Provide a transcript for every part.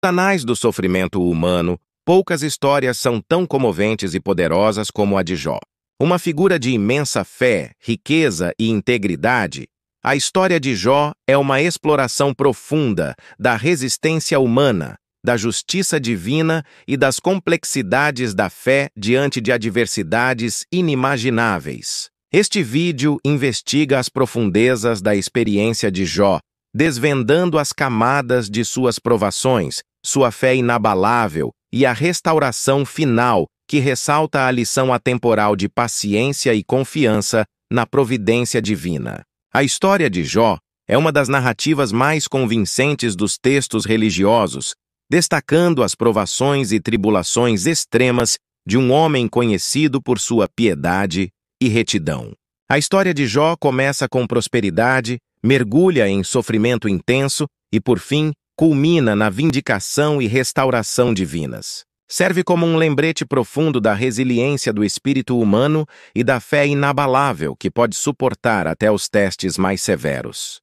Anais do sofrimento humano, poucas histórias são tão comoventes e poderosas como a de Jó. Uma figura de imensa fé, riqueza e integridade, a história de Jó é uma exploração profunda da resistência humana, da justiça divina e das complexidades da fé diante de adversidades inimagináveis. Este vídeo investiga as profundezas da experiência de Jó, desvendando as camadas de suas provações, sua fé inabalável e a restauração final que ressalta a lição atemporal de paciência e confiança na providência divina. A história de Jó é uma das narrativas mais convincentes dos textos religiosos, destacando as provações e tribulações extremas de um homem conhecido por sua piedade e retidão. A história de Jó começa com prosperidade, mergulha em sofrimento intenso e, por fim, culmina na vindicação e restauração divinas. Serve como um lembrete profundo da resiliência do espírito humano e da fé inabalável que pode suportar até os testes mais severos.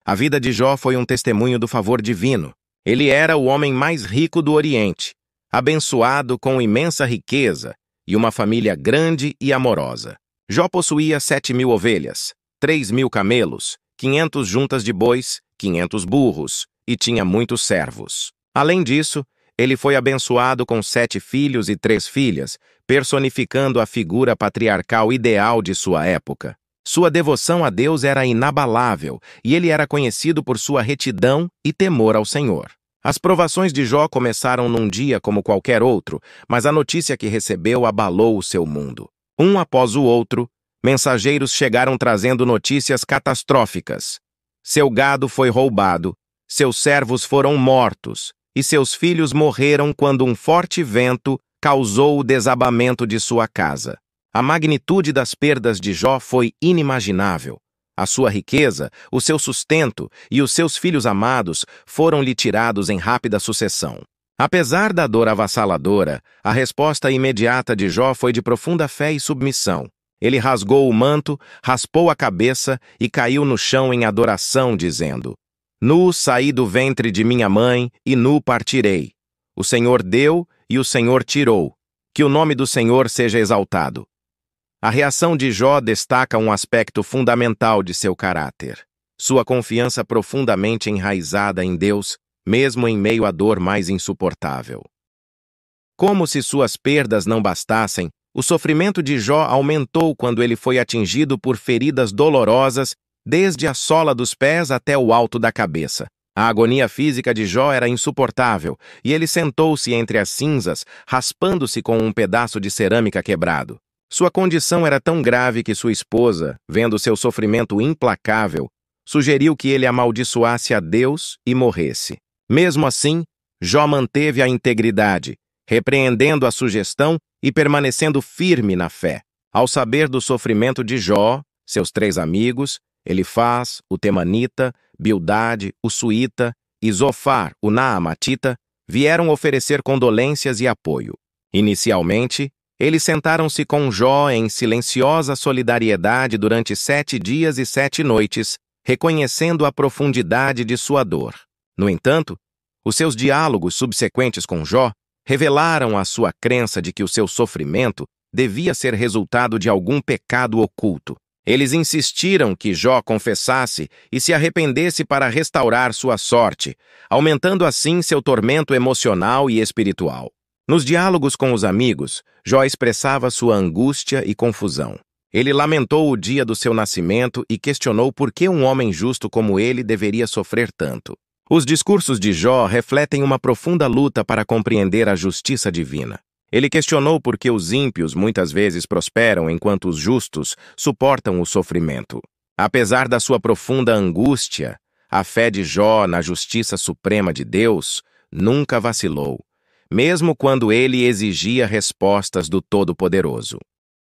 A vida de Jó foi um testemunho do favor divino. Ele era o homem mais rico do Oriente, abençoado com imensa riqueza e uma família grande e amorosa. Jó possuía 7.000 ovelhas, 3.000 camelos, 500 juntas de bois, 500 burros, e tinha muitos servos. Além disso, ele foi abençoado com 7 filhos e 3 filhas, personificando a figura patriarcal ideal de sua época. Sua devoção a Deus era inabalável e ele era conhecido por sua retidão e temor ao Senhor. As provações de Jó começaram num dia como qualquer outro, mas a notícia que recebeu abalou o seu mundo. Um após o outro, mensageiros chegaram trazendo notícias catastróficas. Seu gado foi roubado, seus servos foram mortos, e seus filhos morreram quando um forte vento causou o desabamento de sua casa. A magnitude das perdas de Jó foi inimaginável. A sua riqueza, o seu sustento e os seus filhos amados foram-lhe tirados em rápida sucessão. Apesar da dor avassaladora, a resposta imediata de Jó foi de profunda fé e submissão. Ele rasgou o manto, raspou a cabeça e caiu no chão em adoração, dizendo: Nu saí do ventre de minha mãe e nu partirei. O Senhor deu e o Senhor tirou. Que o nome do Senhor seja exaltado. A reação de Jó destaca um aspecto fundamental de seu caráter. Sua confiança profundamente enraizada em Deus, mesmo em meio à dor mais insuportável. Como se suas perdas não bastassem, o sofrimento de Jó aumentou quando ele foi atingido por feridas dolorosas desde a sola dos pés até o alto da cabeça. A agonia física de Jó era insuportável e ele sentou-se entre as cinzas, raspando-se com um pedaço de cerâmica quebrado. Sua condição era tão grave que sua esposa, vendo seu sofrimento implacável, sugeriu que ele amaldiçoasse a Deus e morresse. Mesmo assim, Jó manteve a integridade, repreendendo a sugestão e permanecendo firme na fé. Ao saber do sofrimento de Jó, seus 3 amigos, Elifaz, o Temanita, Bildade, o Suíta e Zofar, o Naamatita, vieram oferecer condolências e apoio. Inicialmente, eles sentaram-se com Jó em silenciosa solidariedade durante 7 dias e 7 noites, reconhecendo a profundidade de sua dor. No entanto, os seus diálogos subsequentes com Jó revelaram a sua crença de que o seu sofrimento devia ser resultado de algum pecado oculto. Eles insistiram que Jó confessasse e se arrependesse para restaurar sua sorte, aumentando assim seu tormento emocional e espiritual. Nos diálogos com os amigos, Jó expressava sua angústia e confusão. Ele lamentou o dia do seu nascimento e questionou por que um homem justo como ele deveria sofrer tanto. Os discursos de Jó refletem uma profunda luta para compreender a justiça divina. Ele questionou por que os ímpios muitas vezes prosperam enquanto os justos suportam o sofrimento. Apesar da sua profunda angústia, a fé de Jó na justiça suprema de Deus nunca vacilou, mesmo quando ele exigia respostas do Todo-Poderoso.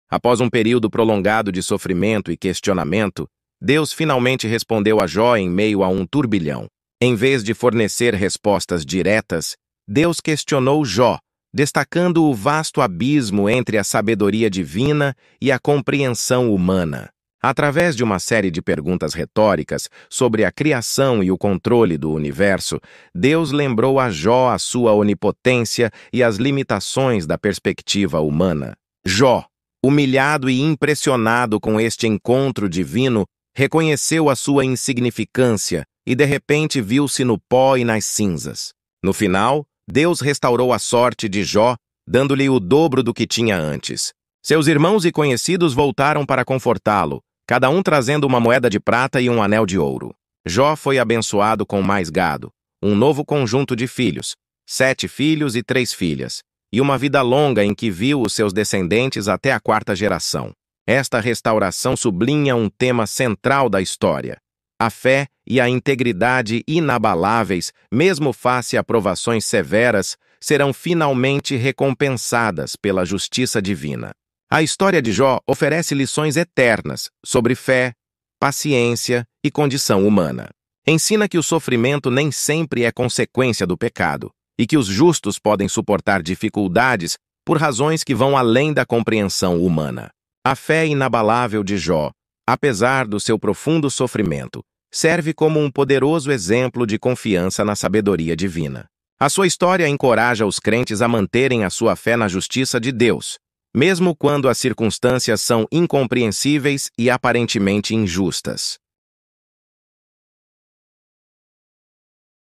Após um período prolongado de sofrimento e questionamento, Deus finalmente respondeu a Jó em meio a um turbilhão. Em vez de fornecer respostas diretas, Deus questionou Jó, destacando o vasto abismo entre a sabedoria divina e a compreensão humana. Através de uma série de perguntas retóricas sobre a criação e o controle do universo, Deus lembrou a Jó a sua onipotência e as limitações da perspectiva humana. Jó, humilhado e impressionado com este encontro divino, reconheceu a sua insignificância e de repente viu-se no pó e nas cinzas. No final, Deus restaurou a sorte de Jó, dando-lhe o dobro do que tinha antes. Seus irmãos e conhecidos voltaram para confortá-lo, cada um trazendo uma moeda de prata e um anel de ouro. Jó foi abençoado com mais gado, um novo conjunto de filhos, 7 filhos e 3 filhas, e uma vida longa em que viu os seus descendentes até a 4ª geração. Esta restauração sublinha um tema central da história: a fé e a integridade inabaláveis, mesmo face a provações severas, serão finalmente recompensadas pela justiça divina. A história de Jó oferece lições eternas sobre fé, paciência e condição humana. Ensina que o sofrimento nem sempre é consequência do pecado e que os justos podem suportar dificuldades por razões que vão além da compreensão humana. A fé inabalável de Jó, apesar do seu profundo sofrimento, serve como um poderoso exemplo de confiança na sabedoria divina. A sua história encoraja os crentes a manterem a sua fé na justiça de Deus, mesmo quando as circunstâncias são incompreensíveis e aparentemente injustas.